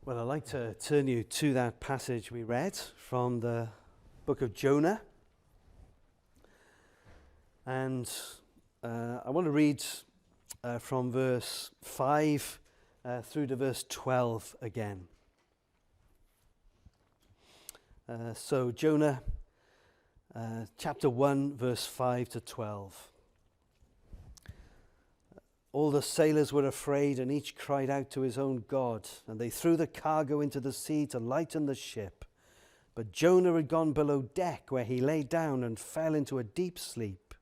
Well, I'd like to turn you to that passage we read from the book of Jonah. And I want to read from verse 5 through to verse 12 again. So Jonah, chapter 1, verse 5 to 12. All the sailors were afraid, and each cried out to his own God, and they threw the cargo into the sea to lighten the ship. But Jonah had gone below deck, where he lay down and fell into a deep sleep.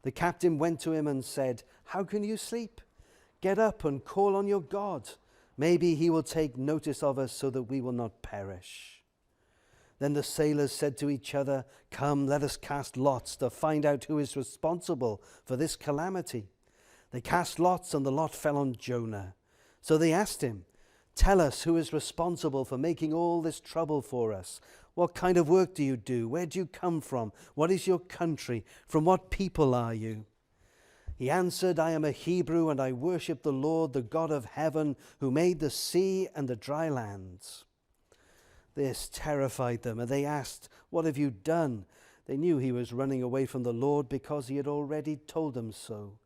The captain went to him and said, "How can you sleep? Get up and call on your God. Maybe he will take notice of us so that we will not perish." Then the sailors said to each other, "Come, let us cast lots to find out who is responsible for this calamity." They cast lots, and the lot fell on Jonah. So they asked him, "Tell us, who is responsible for making all this trouble for us? What kind of work do you do? Where do you come from? What is your country? From what people are you?" He answered, "I am a Hebrew, and I worship the Lord, the God of heaven, who made the sea and the dry lands." This terrified them, and they asked, "What have you done?" They knew he was running away from the Lord because he had already told them so.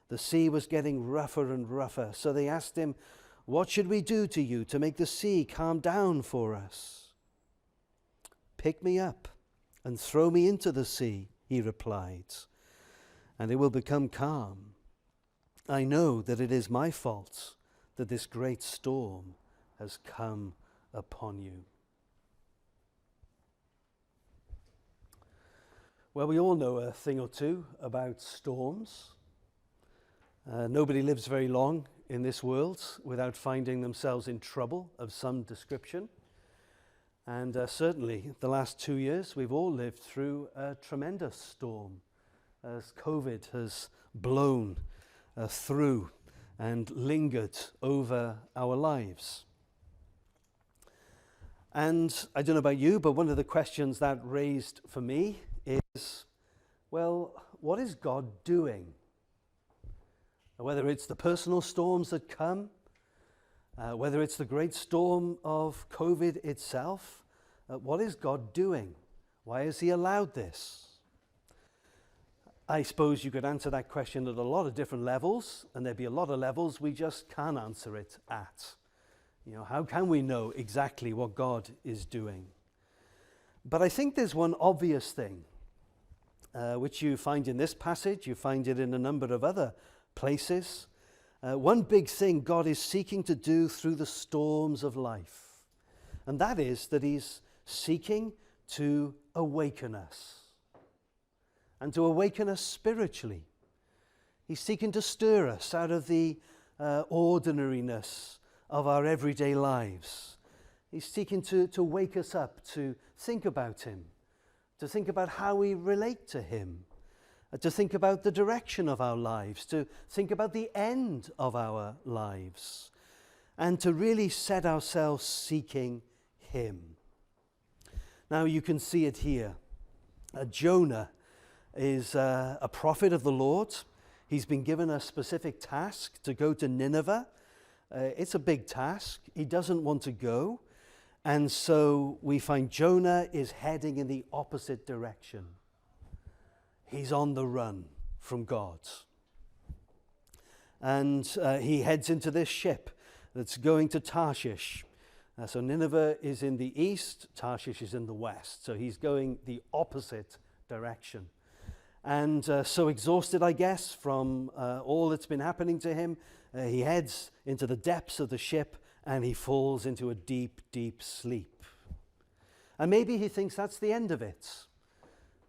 The sea was getting rougher and rougher, so they asked him, "What should we do to you to make the sea calm down for us?" "Pick me up and throw me into the sea," he replied, "and it will become calm. I know that it is my fault that this great storm has come upon you." Well, we all know a thing or two about storms. Nobody lives very long in this world without finding themselves in trouble of some description. And certainly the last 2 years, we've all lived through a tremendous storm as COVID has blown through and lingered over our lives. And I don't know about you, but one of the questions that raised for me is, well, what is God doing? Whether it's the personal storms that come, whether it's the great storm of COVID itself, what is God doing? Why has he allowed this? I suppose you could answer that question at a lot of different levels, and there'd be a lot of levels we just can't answer it at. You know, how can we know exactly what God is doing? But I think there's one obvious thing, which you find in this passage, you find it in a number of other places. One big thing God is seeking to do through the storms of life, and that is that he's seeking to awaken us, and to awaken us spiritually. He's seeking to stir us out of the ordinariness of our everyday lives. He's seeking to wake us up, to think about him, to think about how we relate to him, to think about the direction of our lives, to think about the end of our lives, and to really set ourselves seeking him. Now you can see it here. Jonah is a prophet of the Lord. He's been given a specific task to go to Nineveh. It's a big task. He doesn't want to go. And so we find Jonah is heading in the opposite direction. He's on the run from God. And he heads into this ship that's going to Tarshish. So Nineveh is in the east, Tarshish is in the west. So he's going the opposite direction. And so exhausted, I guess, from all that's been happening to him, he heads into the depths of the ship and he falls into a deep, deep sleep. And maybe he thinks that's the end of it.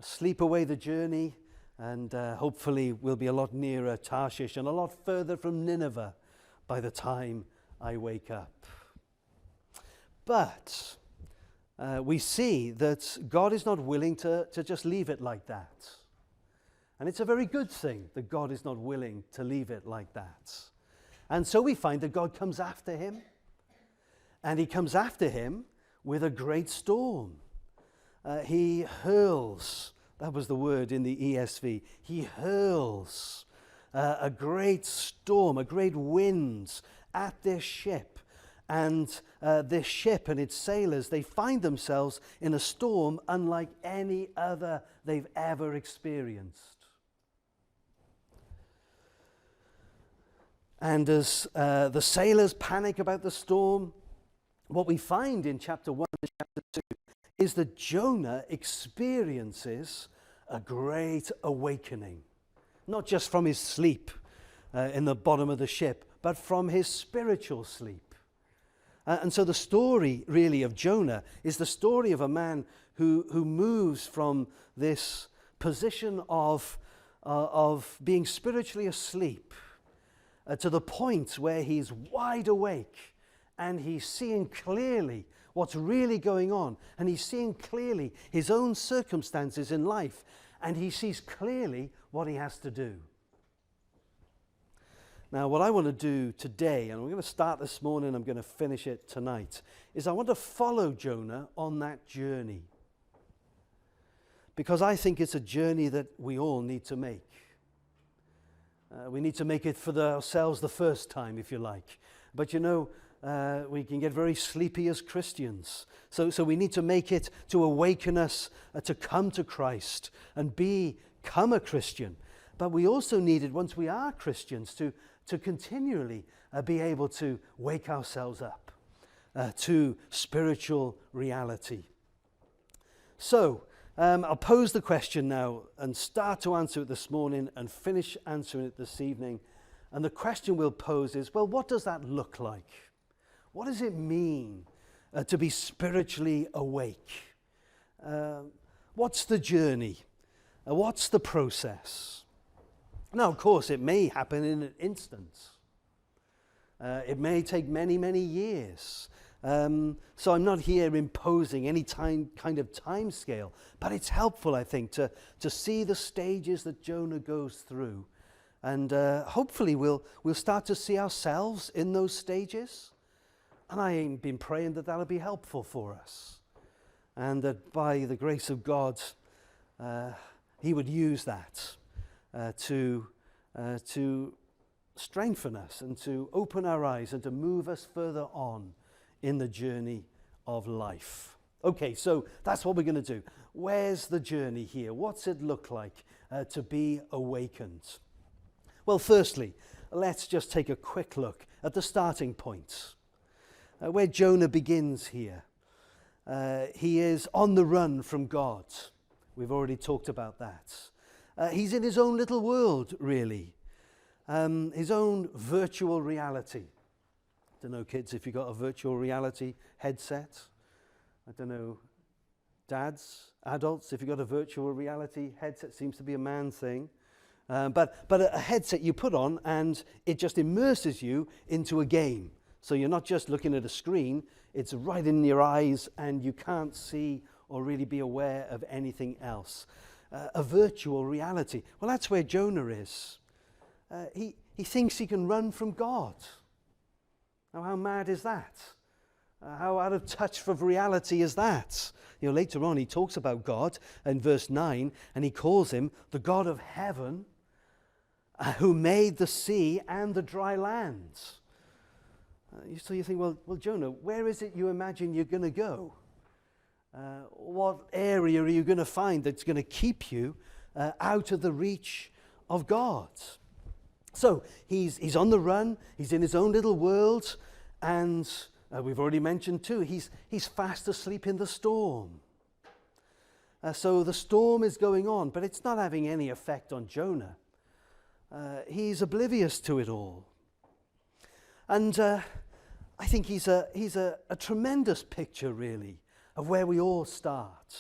Sleep away the journey, and hopefully we'll be a lot nearer Tarshish and a lot further from Nineveh by the time I wake up. But we see that God is not willing to just leave it like that. And it's a very good thing that God is not willing to leave it like that. And so we find that God comes after him, and he comes after him with a great storm. He hurls, that was the word in the ESV, he hurls a great storm, a great wind at this ship. and this ship and its sailors, they find themselves in a storm unlike any other they've ever experienced. And as the sailors panic about the storm, what we find in chapter 1 and chapter 2 is that Jonah experiences a great awakening, not just from his sleep in the bottom of the ship, but from his spiritual sleep. And so the story really of Jonah is the story of a man who moves from this position of being spiritually asleep to the point where he's wide awake and he's seeing clearly what's really going on, and he's seeing clearly his own circumstances in life, and he sees clearly what he has to do. Now, what I want to do today, and we're going to start this morning, I'm going to finish it tonight, is I want to follow Jonah on that journey. Because I think it's a journey that we all need to make. We need to make it for ourselves the first time, if you like. But you know, we can get very sleepy as Christians. So we need to make it to awaken us to come to Christ and become a Christian. But we also need it, once we are Christians, to continually be able to wake ourselves up to spiritual reality. So, I'll pose the question now and start to answer it this morning and finish answering it this evening. And the question we'll pose is, well, what does that look like? What does it mean to be spiritually awake? What's the journey? What's the process? Now, of course, it may happen in an instant. It may take many, many years. So I'm not here imposing any kind of time scale, but it's helpful, I think, to see the stages that Jonah goes through. And hopefully we'll start to see ourselves in those stages. And I've been praying that that'll be helpful for us. And that by the grace of God, he would use that to strengthen us and to open our eyes and to move us further on in the journey of life. Okay, so that's what we're going to do. Where's the journey here? What's it look like to be awakened? Well, firstly, let's just take a quick look at the starting point, where Jonah begins here. He is on the run from God. We've already talked about that. He's in his own little world, really, his own virtual reality. I don't know, kids, if you've got a virtual reality headset. I don't know, dads, adults, if you've got a virtual reality headset, seems to be a man thing. But a headset you put on and it just immerses you into a game. So you're not just looking at a screen, it's right in your eyes and you can't see or really be aware of anything else. A virtual reality. Well, that's where Jonah is. He thinks he can run from God. Now, how mad is that? How out of touch of reality is that? You know, later on he talks about God in verse 9, and he calls him the God of heaven, who made the sea and the dry land. So you think, well, Jonah, where is it you imagine you're going to go? What area are you going to find that's going to keep you out of the reach of God? So he's on the run, he's in his own little world, and we've already mentioned too, he's fast asleep in the storm. So the storm is going on, but it's not having any effect on Jonah. He's oblivious to it all. And I think he's a tremendous picture, really, of where we all start.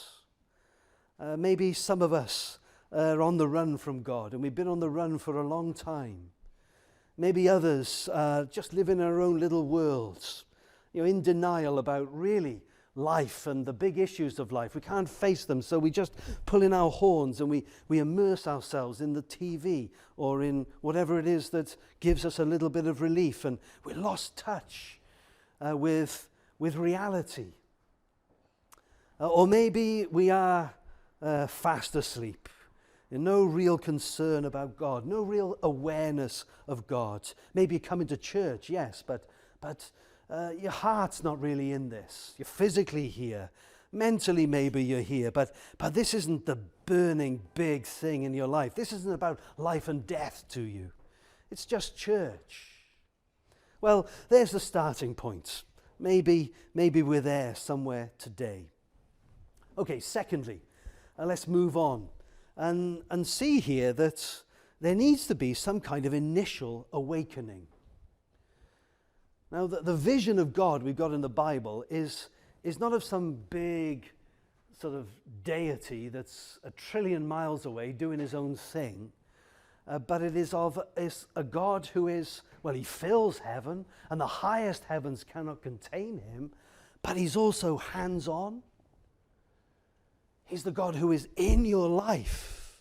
Maybe some of us are on the run from God, and we've been on the run for a long time. Maybe others just live in our own little worlds, you know, in denial about really life and the big issues of life. We can't face them, so we just pull in our horns and we immerse ourselves in the TV or in whatever it is that gives us a little bit of relief, and we lost touch with reality. Or maybe we are fast asleep. No real concern about God, no real awareness of God. Maybe coming to church, yes, but your heart's not really in this. You're physically here. Mentally, maybe you're here, but this isn't the burning big thing in your life. This isn't about life and death to you. It's just church. Well, there's the starting point. Maybe we're there somewhere today. Okay, secondly, let's move on and see here that there needs to be some kind of initial awakening. Now, the vision of God we've got in the Bible is not of some big sort of deity that's 1 trillion miles away doing his own thing, but it is a God who is, well, he fills heaven, and the highest heavens cannot contain him, but he's also hands-on. He's the God who is in your life.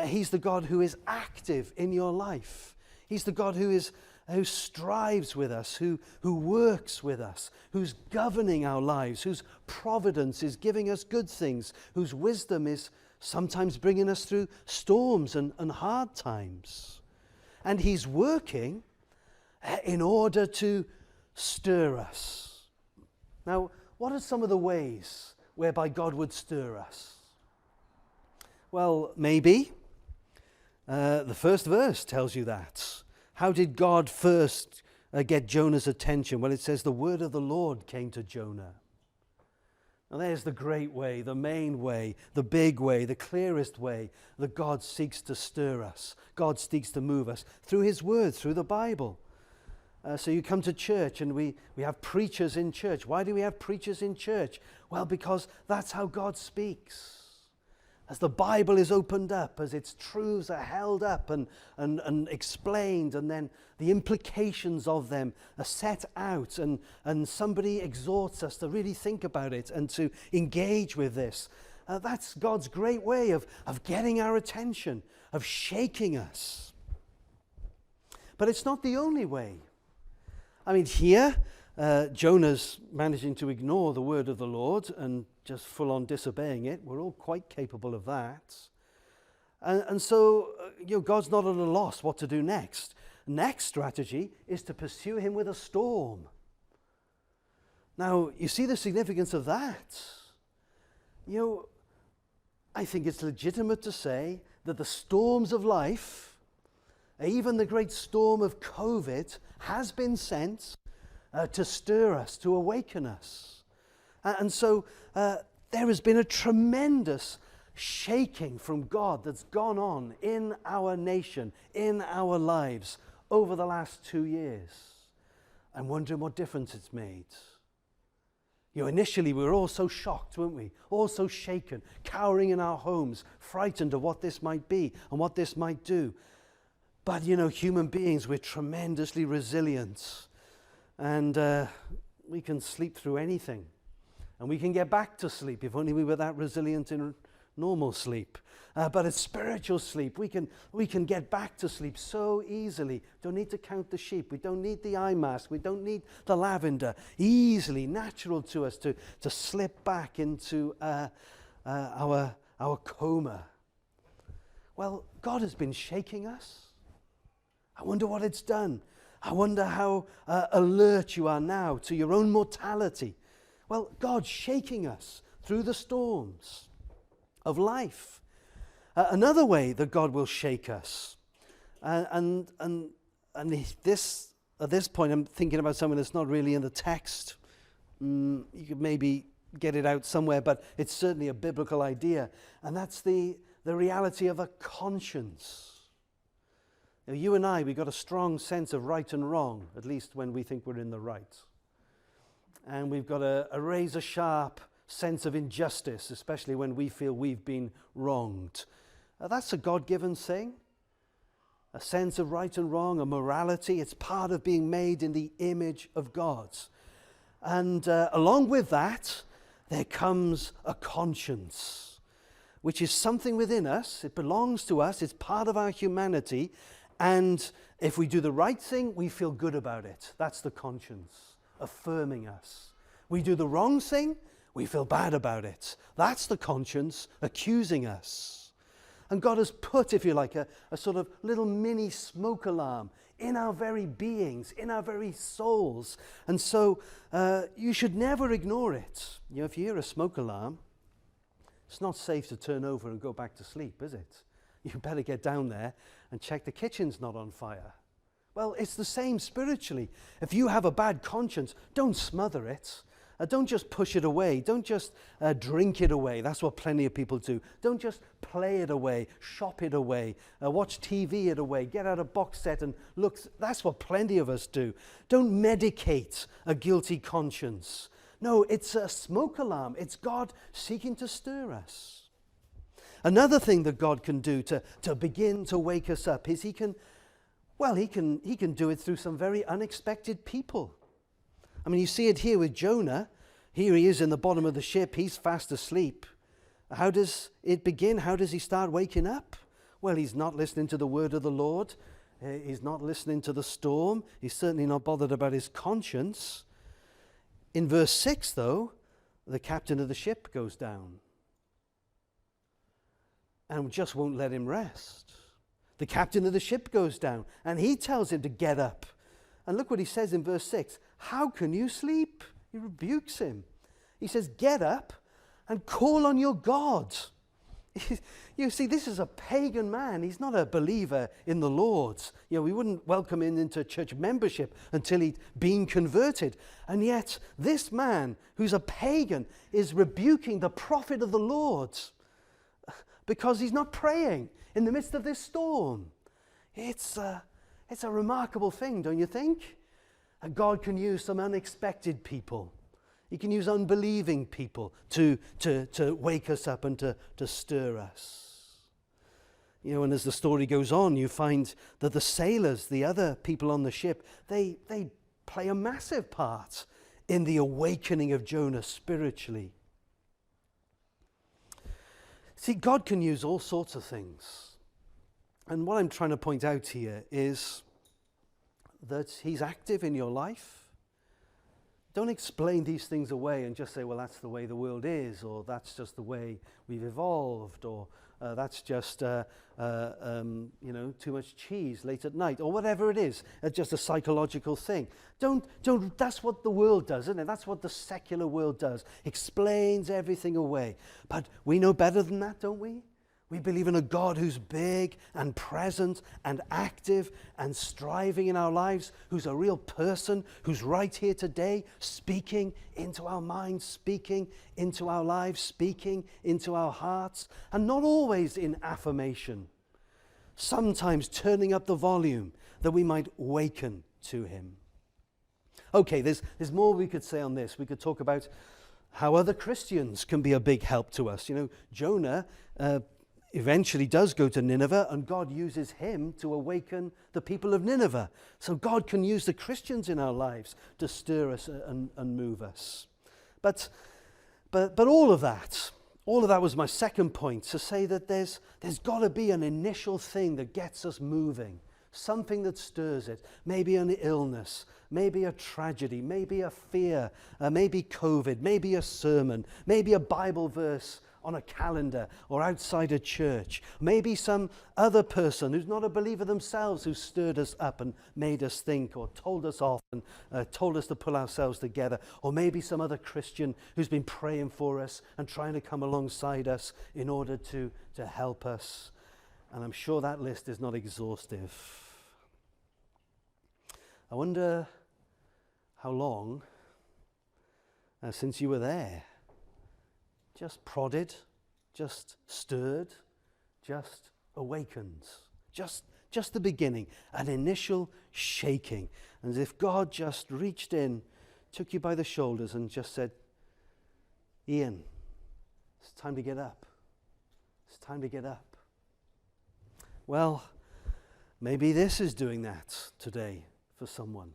He's the God who is active in your life. He's the God who strives with us, who works with us, who's governing our lives, whose providence is giving us good things, whose wisdom is sometimes bringing us through storms and hard times. And he's working in order to stir us. Now, what are some of the ways whereby God would stir us? Well, maybe the first verse tells you that. How did God first get Jonah's attention? Well, it says the word of the Lord came to Jonah. Now there's the great way, the main way, the big way, the clearest way that God seeks to stir us. God seeks to move us through his word, through the Bible. So you come to church and we have preachers in church. Why do we have preachers in church? Well, because that's how God speaks. As the Bible is opened up, as its truths are held up and explained, and then the implications of them are set out, and somebody exhorts us to really think about it and to engage with this. That's God's great way of getting our attention, of shaking us. But it's not the only way. I mean, here, Jonah's managing to ignore the word of the Lord and just full on disobeying it. We're all quite capable of that. And so, God's not at a loss what to do next. Next strategy is to pursue him with a storm. Now, you see the significance of that. I think it's legitimate to say that the storms of life, even the great storm of COVID, has been sent to stir us, to awaken us. And so there has been a tremendous shaking from God that's gone on in our nation, in our lives over the last 2 years. I'm wondering what difference it's made. Initially we were all so shocked, weren't we? All so shaken, cowering in our homes, frightened of what this might be and what this might do. But, human beings, we're tremendously resilient. And we can sleep through anything. And we can get back to sleep if only we were that resilient in normal sleep. But it's spiritual sleep. We can get back to sleep so easily. Don't need to count the sheep. We don't need the eye mask. We don't need the lavender. Easily, natural to us to slip back into our coma. Well, God has been shaking us. I wonder what it's done. I wonder how alert you are now to your own mortality. Well, God's shaking us through the storms of life. Another way that God will shake us, and this at this point I'm thinking about something that's not really in the text. You could maybe get it out somewhere, but it's certainly a biblical idea, and that's the reality of a conscience. You and I, we've got a strong sense of right and wrong, at least when we think we're in the right. And we've got a razor-sharp sense of injustice, especially when we feel we've been wronged. That's a God-given thing. A sense of right and wrong, a morality. It's part of being made in the image of God. And along with that, there comes a conscience, which is something within us. It belongs to us. It's part of our humanity. And if we do the right thing, we feel good about it. That's the conscience, affirming us. We do the wrong thing, we feel bad about it. That's the conscience accusing us. And God has put, if you like, a sort of little mini smoke alarm in our very beings, in our very souls. And so you should never ignore it. You know, if you hear a smoke alarm, it's not safe to turn over and go back to sleep, is it? You better get down there and check the kitchen's not on fire. Well, it's the same spiritually. If you have a bad conscience, don't smother it. Don't just push it away. Don't just drink it away. That's what plenty of people do. Don't just play it away, shop it away, watch TV it away, get out a box set and look. That's what plenty of us do. Don't medicate a guilty conscience. No, it's a smoke alarm. It's God seeking to stir us. Another thing that God can do to begin to wake us up is he can do it through some very unexpected people. I mean, you see it here with Jonah. Here he is in the bottom of the ship. He's fast asleep. How does it begin? How does he start waking up? Well, he's not listening to the word of the Lord. He's not listening to the storm. He's certainly not bothered about his conscience. In verse 6, though, the captain of the ship goes down and just won't let him rest. The captain of the ship goes down and he tells him to get up. And look what he says in verse 6. How can you sleep? He rebukes him. He says, get up and call on your God. You see, this is a pagan man. He's not a believer in the Lord. You know, we wouldn't welcome him into church membership until he'd been converted. And yet, this man, who's a pagan, is rebuking the prophet of the Lord because he's not praying in the midst of this storm. It's a remarkable thing, don't you think? And God can use some unexpected people. He can use unbelieving people to wake us up and to stir us. You know, and as the story goes on, you find that the sailors, the other people on the ship, they play a massive part in the awakening of Jonah spiritually. See, God can use all sorts of things. And what I'm trying to point out here is that he's active in your life. Don't explain these things away and just say, well, that's the way the world is, or that's just the way we've evolved, or that's just, too much cheese late at night, or whatever it is. It's just a psychological thing. Don't. That's what the world does, isn't it? That's what the secular world does. Explains everything away. But we know better than that, don't we? We believe in a God who's big and present and active and striving in our lives, who's a real person, who's right here today, speaking into our minds, speaking into our lives, speaking into our hearts, and not always in affirmation, sometimes turning up the volume that we might waken to him. Okay, there's more we could say on this. We could talk about how other Christians can be a big help to us. You know, Jonah eventually does go to Nineveh, and God uses him to awaken the people of Nineveh. So God can use the Christians in our lives to stir us and move us. But all of that was my second point, to say that there's got to be an initial thing that gets us moving, something that stirs it. Maybe an illness, maybe a tragedy, maybe a fear, maybe COVID, maybe a sermon, maybe a Bible verse on a calendar or outside a church. Maybe some other person who's not a believer themselves who stirred us up and made us think, or told us off and told us to pull ourselves together. Or maybe some other Christian who's been praying for us and trying to come alongside us in order to help us. And I'm sure that list is not exhaustive. I wonder how long since you were there. Just prodded, just stirred, just awakened. Just the beginning, an initial shaking. And as if God just reached in, took you by the shoulders and just said, Ian, it's time to get up. It's time to get up. Well, maybe this is doing that today for someone.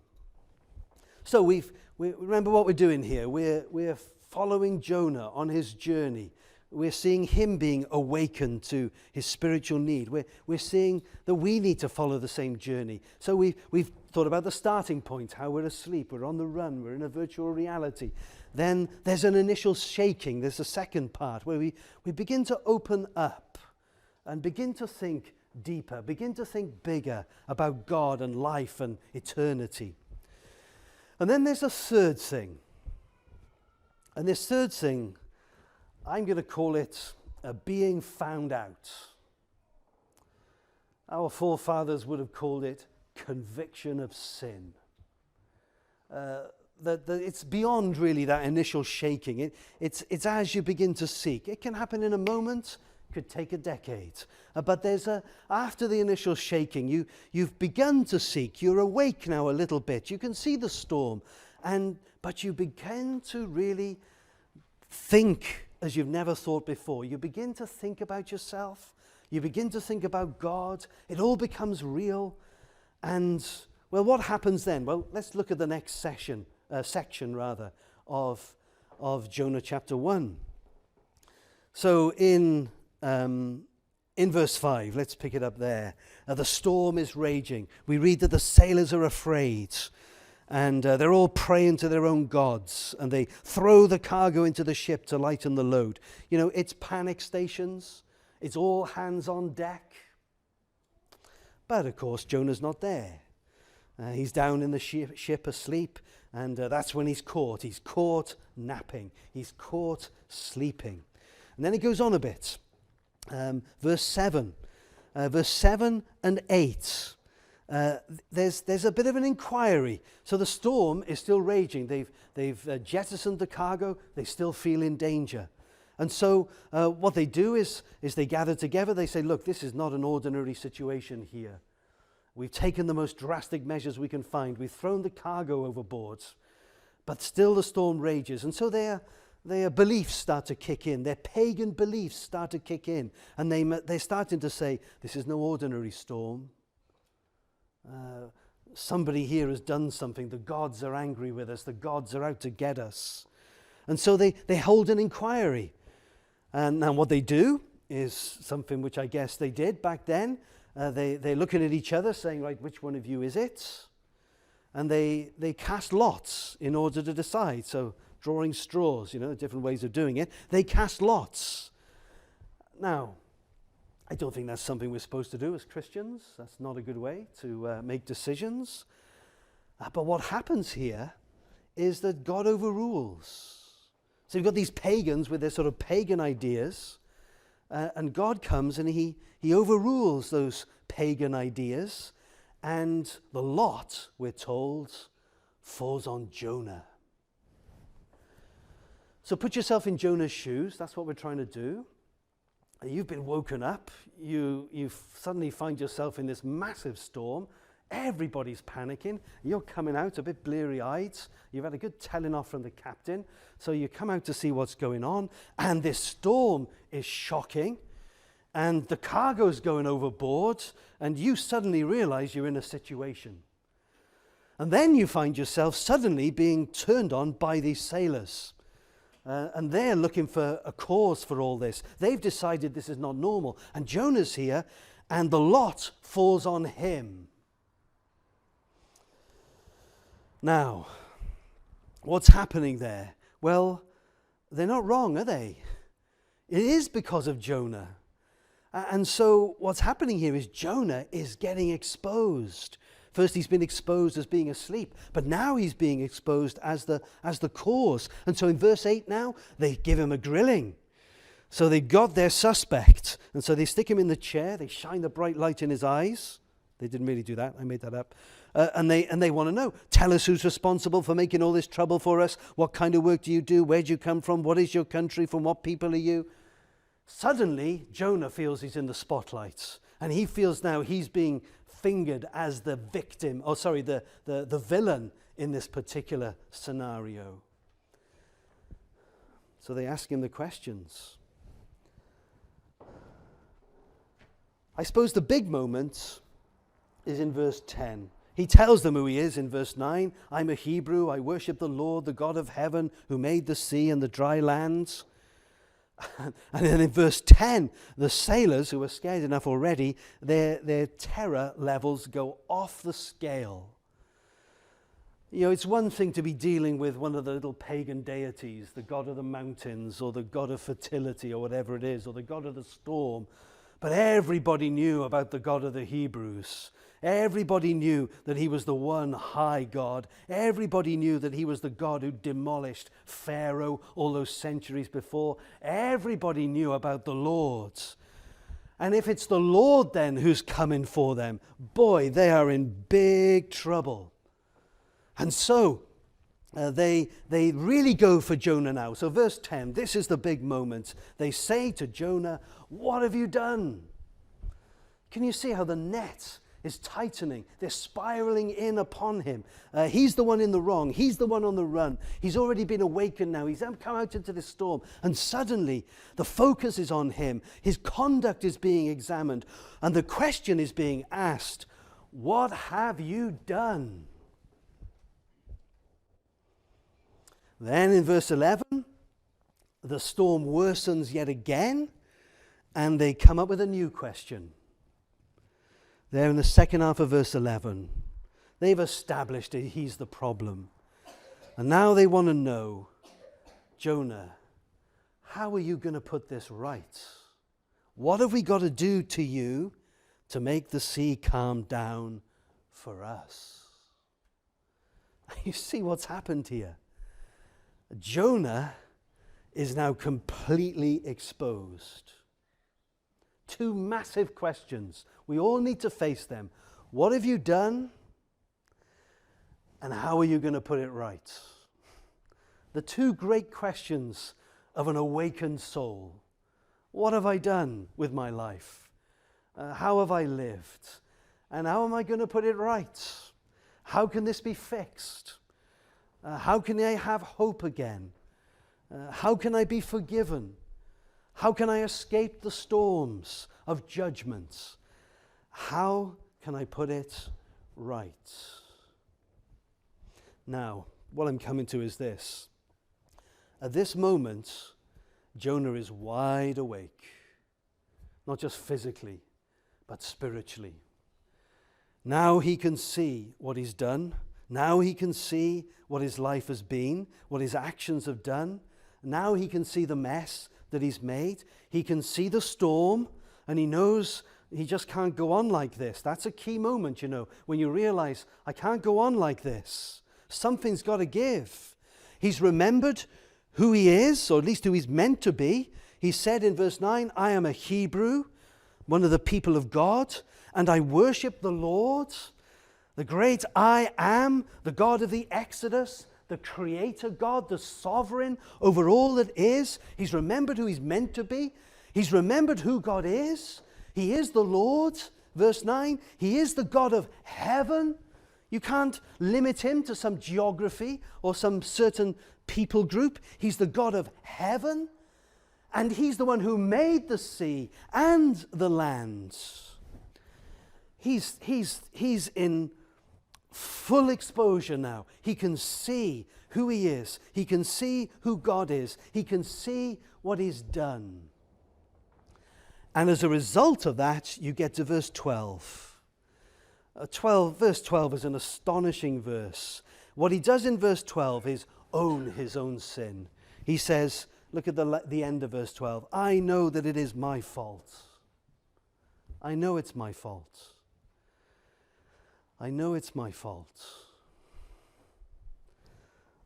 So we remember what we're doing here. We're following Jonah on his journey. We're seeing him being awakened to his spiritual need. We're seeing that we need to follow the same journey. So we've thought about the starting point, how we're asleep, we're on the run, we're in a virtual reality. Then there's an initial shaking. There's a second part where we begin to open up. and begin to think deeper, begin to think bigger about God and life and eternity. And then there's a third thing. And this third thing, I'm going to call it being found out. Our forefathers would have called it conviction of sin. That it's beyond really that initial shaking. It's as you begin to seek. It can happen in a moment, could take a decade. But after the initial shaking, you've begun to seek. You're awake now a little bit. You can see the storm, but you begin to really think as you've never thought before. You begin to think about yourself. You begin to think about God. It all becomes real. And, well, what happens then? Well, let's look at the next section of Jonah chapter 1. So in verse 5, let's pick it up there. The storm is raging. We read that the sailors are afraid. And they're all praying to their own gods. And they throw the cargo into the ship to lighten the load. You know, it's panic stations. It's all hands on deck. But, of course, Jonah's not there. He's down in the ship asleep. And that's when he's caught. He's caught napping. He's caught sleeping. And then it goes on a bit. Verse 7. Verse 7 and 8. There's a bit of an inquiry. So the storm is still raging. They've jettisoned the cargo. They still feel in danger. And so what they do is they gather together. They say, look, this is not an ordinary situation here. We've taken the most drastic measures we can find. We've thrown the cargo overboard. But still the storm rages. And so their beliefs start to kick in. Their pagan beliefs start to kick in. And they're starting to say, this is no ordinary storm. Somebody here has done something. The gods are angry with us. The gods are out to get us. And so they hold an inquiry. And now what they do is something which I guess they did back then. They're looking at each other saying, right, which one of you is it? And they cast lots in order to decide. So drawing straws, different ways of doing it. They cast lots. Now, I don't think that's something we're supposed to do as Christians. That's not a good way to make decisions. But what happens here is that God overrules. So you've got these pagans with their sort of pagan ideas, and God comes and he overrules those pagan ideas, and the lot, we're told, falls on Jonah. So put yourself in Jonah's shoes. That's what we're trying to do. You've been woken up. You suddenly find yourself in this massive storm. Everybody's panicking. You're coming out a bit bleary-eyed. You've had a good telling off from the captain. So you come out to see what's going on. And this storm is shocking. And the cargo's going overboard. And you suddenly realize you're in a situation. And then you find yourself suddenly being turned on by these sailors. And they're looking for a cause for all this. They've decided this is not normal. And Jonah's here, and the lot falls on him. Now, what's happening there? Well, they're not wrong, are they? It is because of Jonah. And so what's happening here is Jonah is getting exposed. First he's been exposed as being asleep, but now he's being exposed as the cause. And so in verse 8 now, they give him a grilling. So they got their suspect. And so they stick him in the chair. They shine the bright light in his eyes. They didn't really do that. I made that up. And they want to know, tell us who's responsible for making all this trouble for us. What kind of work do you do? Where do you come from? What is your country? From what people are you? Suddenly, Jonah feels he's in the spotlight. And he feels now he's being fingered as the victim, the villain in this particular scenario. So they ask him the questions. I suppose the big moment is in verse 10. He tells them who he is in verse 9. I'm a Hebrew. I worship the Lord, the God of heaven, who made the sea and the dry lands. And then in verse 10, the sailors, who are scared enough already, their terror levels go off the scale. It's one thing to be dealing with one of the little pagan deities, the god of the mountains, or the god of fertility, or whatever it is, or the god of the storm. But everybody knew about the God of the Hebrews. Everybody knew that he was the one high God. Everybody knew that he was the God who demolished Pharaoh all those centuries before. Everybody knew about the Lord. And if it's the Lord then who's coming for them, boy, they are in big trouble. And so they really go for Jonah now. So verse 10, this is the big moment. They say to Jonah, "What have you done?" Can you see how the net is tightening? They're spiraling in upon him. He's the one in the wrong. He's the one on the run. He's already been awakened now. He's come out into the storm. And suddenly the focus is on him. His conduct is being examined. And the question is being asked, "What have you done?" Then in verse 11, the storm worsens yet again, and they come up with a new question. There in the second half of verse 11, they've established that he's the problem. And now they want to know, "Jonah, how are you going to put this right? What have we got to do to you to make the sea calm down for us?" You see what's happened here. Jonah is now completely exposed. Two massive questions. We all need to face them. What have you done? And how are you going to put it right? The two great questions of an awakened soul. What have I done with my life? How have I lived? And how am I going to put it right? How can this be fixed? How can I have hope again? How can I be forgiven? How can I escape the storms of judgment? How can I put it right? Now, what I'm coming to is this. At this moment, Jonah is wide awake. Not just physically, but spiritually. Now he can see what he's done. Now he can see what his life has been, what his actions have done. Now he can see the mess that he's made. He can see the storm, and he knows he just can't go on like this. That's a key moment, when you realize, I can't go on like this. Something's got to give. He's remembered who he is, or at least who he's meant to be. He said in verse 9, "I am a Hebrew, one of the people of God, and I worship the Lord, the great I am, the God of the Exodus, the creator God, the sovereign over all that is." He's remembered who he's meant to be. He's remembered who God is. He is the Lord. Verse 9, he is the God of heaven. You can't limit him to some geography or some certain people group. He's the God of heaven. And he's the one who made the sea and the land. He's in full exposure now. He can see who he is. He can see who God is. He can see what he's done. And as a result of that, you get to verse 12. Verse 12 is an astonishing verse. What he does in verse 12 is own his own sin. He says, look at the end of verse 12. "I know that it is my fault. I know it's my fault. I know it's my fault.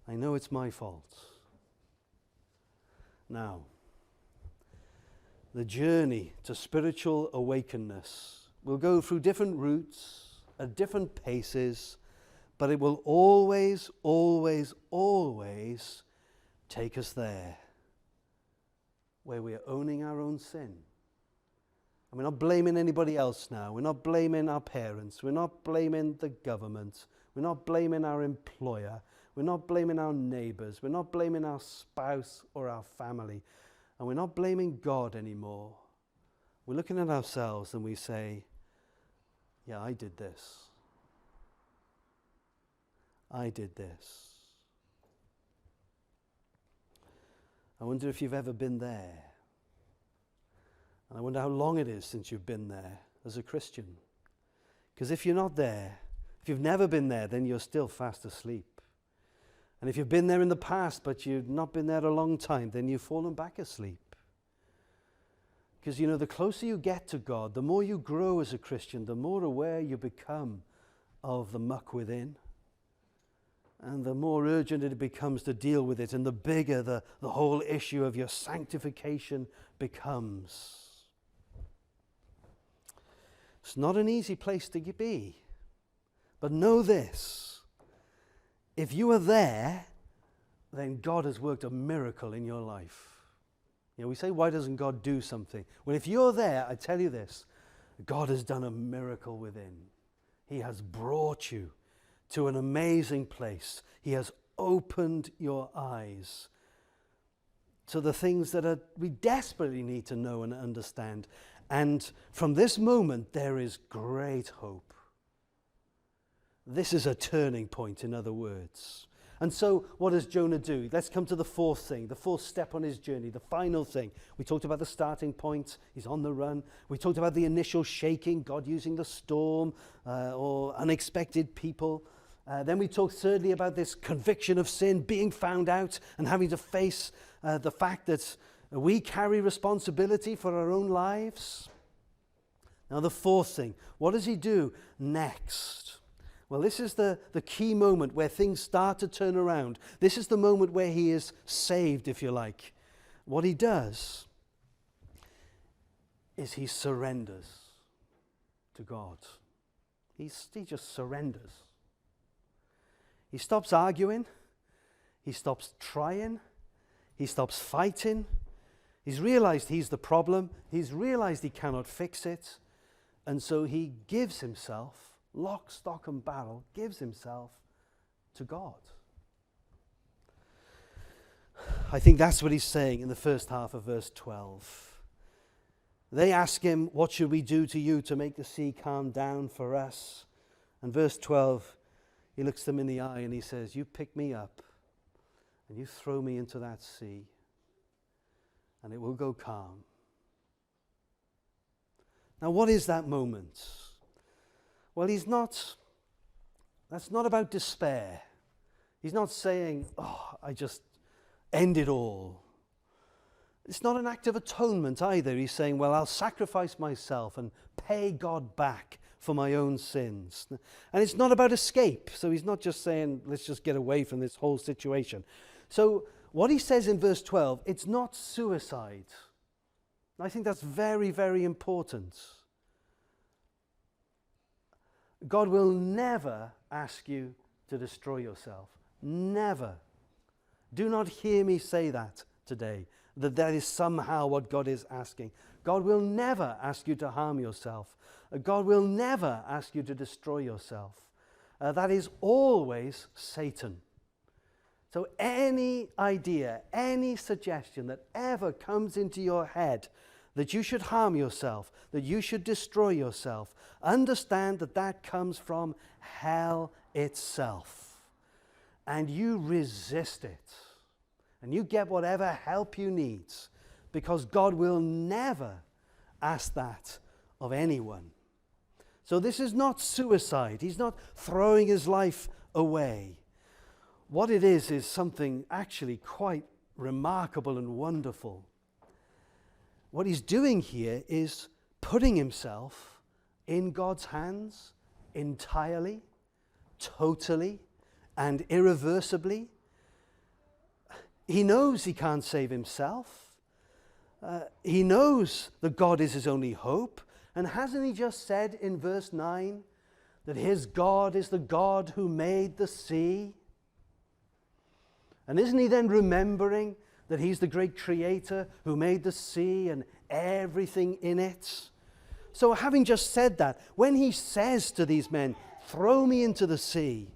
I know it's my fault." Now, the journey to spiritual awakeness will go through different routes, at different paces, but it will always, always, always take us there, where we are owning our own sin. And we're not blaming anybody else now. We're not blaming our parents. We're not blaming the government. We're not blaming our employer. We're not blaming our neighbors. We're not blaming our spouse or our family. And we're not blaming God anymore. We're looking at ourselves and we say, "Yeah, I did this. I did this." I wonder if you've ever been there. And I wonder how long it is since you've been there as a Christian. Because if you're not there, if you've never been there, then you're still fast asleep. And if you've been there in the past, but you've not been there a long time, then you've fallen back asleep. Because, you know, the closer you get to God, the more you grow as a Christian, the more aware you become of the muck within. And the more urgent it becomes to deal with it, and the bigger the whole issue of your sanctification becomes. It's not an easy place to be. But know this: if you are there, then God has worked a miracle in your life. You know, we say, why doesn't God do something? Well, if you're there, I tell you this, God has done a miracle within. He has brought you to an amazing place. He has opened your eyes to the things that we desperately need to know and understand. And from this moment, there is great hope. This is a turning point, in other words. And so what does Jonah do? Let's come to the fourth thing, the fourth step on his journey, the final thing. We talked about the starting point. He's on the run. We talked about the initial shaking, God using the storm or unexpected people. Then we talked thirdly about this conviction of sin, being found out and having to face the fact that we carry responsibility for our own lives. Now the fourth thing, what does he do next? Well, this is the key moment where things start to turn around. This is the moment where he is saved, if you like. What he does is he surrenders to God. He just surrenders. He stops arguing. He stops trying. He stops fighting. He's realized he's the problem. He's realized he cannot fix it. And so he gives himself, lock, stock, and barrel, gives himself to God. I think that's what he's saying in the first half of verse 12. They ask him, what should we do to you to make the sea calm down for us? And verse 12, he looks them in the eye and he says, you pick me up and you throw me into that sea and it will go calm. Now, what is that moment? Well, that's not about despair. He's not saying, I just end it all. It's not an act of atonement either. He's saying, well, I'll sacrifice myself and pay God back for my own sins. And it's not about escape. So he's not just saying, let's just get away from this whole situation. So what he says in verse 12, it's not suicide. I think that's very, very important. God will never ask you to destroy yourself. Never. Do not hear me say that today, that is somehow what God is asking. God will never ask you to harm yourself. God will never ask you to destroy yourself. That is always Satan. So any idea, any suggestion that ever comes into your head that you should harm yourself, that you should destroy yourself, understand that that comes from hell itself. And you resist it. And you get whatever help you need, because God will never ask that of anyone. So this is not suicide. He's not throwing his life away. What it is something actually quite remarkable and wonderful. What he's doing here is putting himself in God's hands entirely, totally, and irreversibly. He knows he can't save himself. He knows that God is his only hope. And hasn't he just said in verse 9 that his God is the God who made the sea? And isn't he then remembering that he's the great creator who made the sea and everything in it? So having just said that, when he says to these men, throw me into the sea,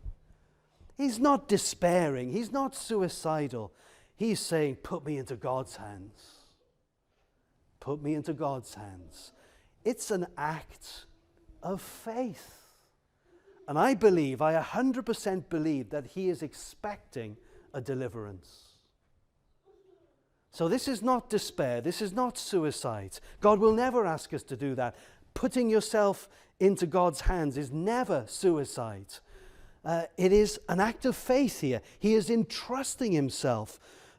he's not despairing, he's not suicidal. He's saying, put me into God's hands. Put me into God's hands. It's an act of faith. And I 100% believe that he is expecting a deliverance. So this is not despair. This is not suicide. God will never ask us to do that. Putting yourself into God's hands is never suicide. It is an act of faith here. He is entrusting himself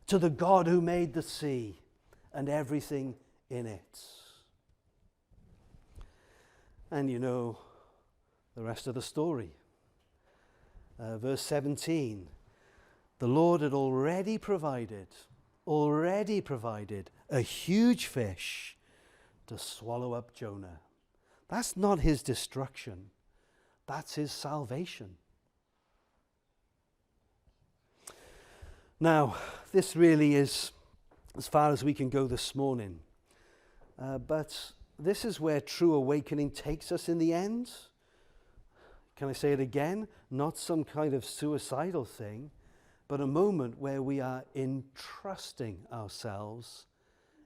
to the God who made the sea and everything in it. And you know the rest of the story. Verse 17, the Lord had already provided a huge fish to swallow up Jonah. That's not his destruction. That's his salvation. Now, this really is as far as we can go this morning. But this is where true awakening takes us in the end. Can I say it again? Not some kind of suicidal thing, but a moment where we are entrusting ourselves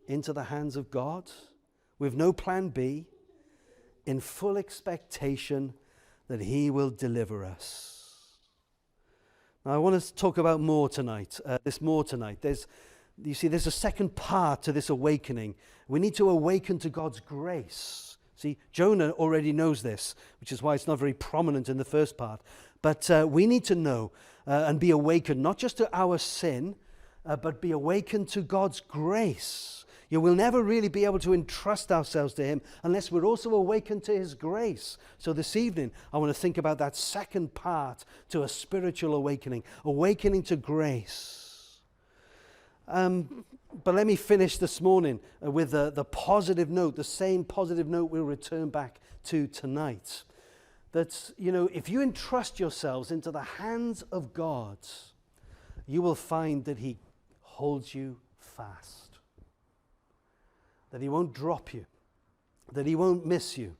into the hands of God with no plan B, in full expectation that he will deliver us. Now, I want to talk about more tonight. There's a second part to this awakening. We need to awaken to God's grace. See, Jonah already knows this, which is why it's not very prominent in the first part. But we need to know and be awakened, not just to our sin, but be awakened to God's grace. You will never really be able to entrust ourselves to him unless we're also awakened to his grace. So this evening, I want to think about that second part to a spiritual awakening to grace. But let me finish this morning with the positive note, the same positive note we'll return back to tonight. That, if you entrust yourselves into the hands of God, you will find that he holds you fast. That he won't drop you, that he won't miss you,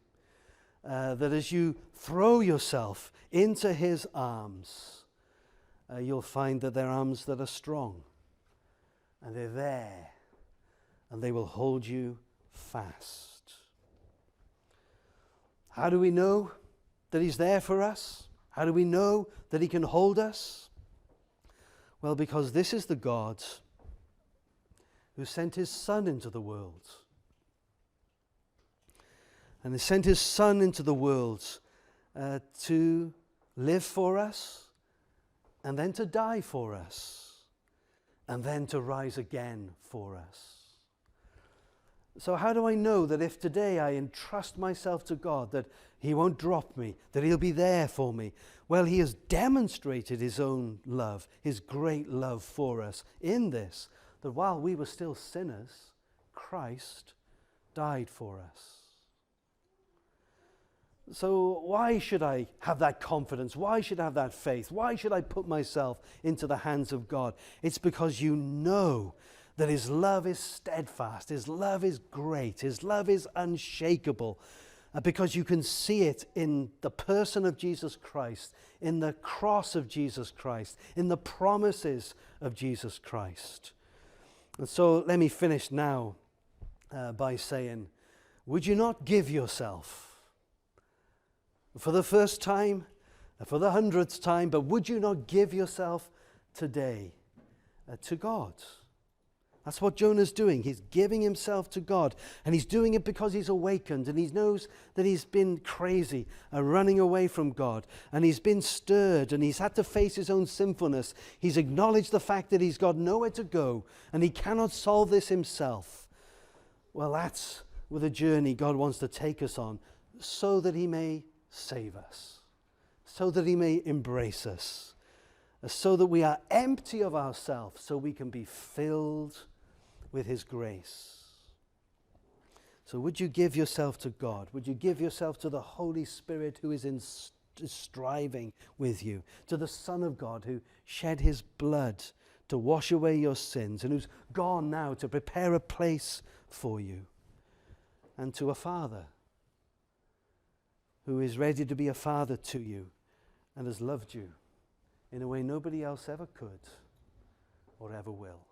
that as you throw yourself into his arms, you'll find that they're arms that are strong, and they're there, and they will hold you fast. How do we know that he's there for us? How do we know that he can hold us? Well, because this is the God who sent his Son into the world. And he sent his Son into the world to live for us, and then to die for us, and then to rise again for us. So how do I know that if today I entrust myself to God, that he won't drop me, that he'll be there for me? Well, he has demonstrated his own love, his great love for us in this, that while we were still sinners, Christ died for us. So why should I have that confidence? Why should I have that faith? Why should I put myself into the hands of God? It's because you know that his love is steadfast, his love is great, his love is unshakable, because you can see it in the person of Jesus Christ, in the cross of Jesus Christ, in the promises of Jesus Christ. And so let me finish now by saying, would you not give yourself for the first time, for the 100th time, but would you not give yourself today to God? That's what Jonah's doing. He's giving himself to God, and he's doing it because he's awakened, and he knows that he's been crazy, running away from God, and he's been stirred, and he's had to face his own sinfulness. He's acknowledged the fact that he's got nowhere to go, and he cannot solve this himself. Well, that's with a journey God wants to take us on, so that he may save us, so that he may embrace us, so that we are empty of ourselves, so we can be filled with his grace. So would you give yourself to God? Would you give yourself to the Holy Spirit who is striving with you, to the Son of God who shed his blood to wash away your sins and who's gone now to prepare a place for you, and to a Father who is ready to be a father to you and has loved you in a way nobody else ever could or ever will.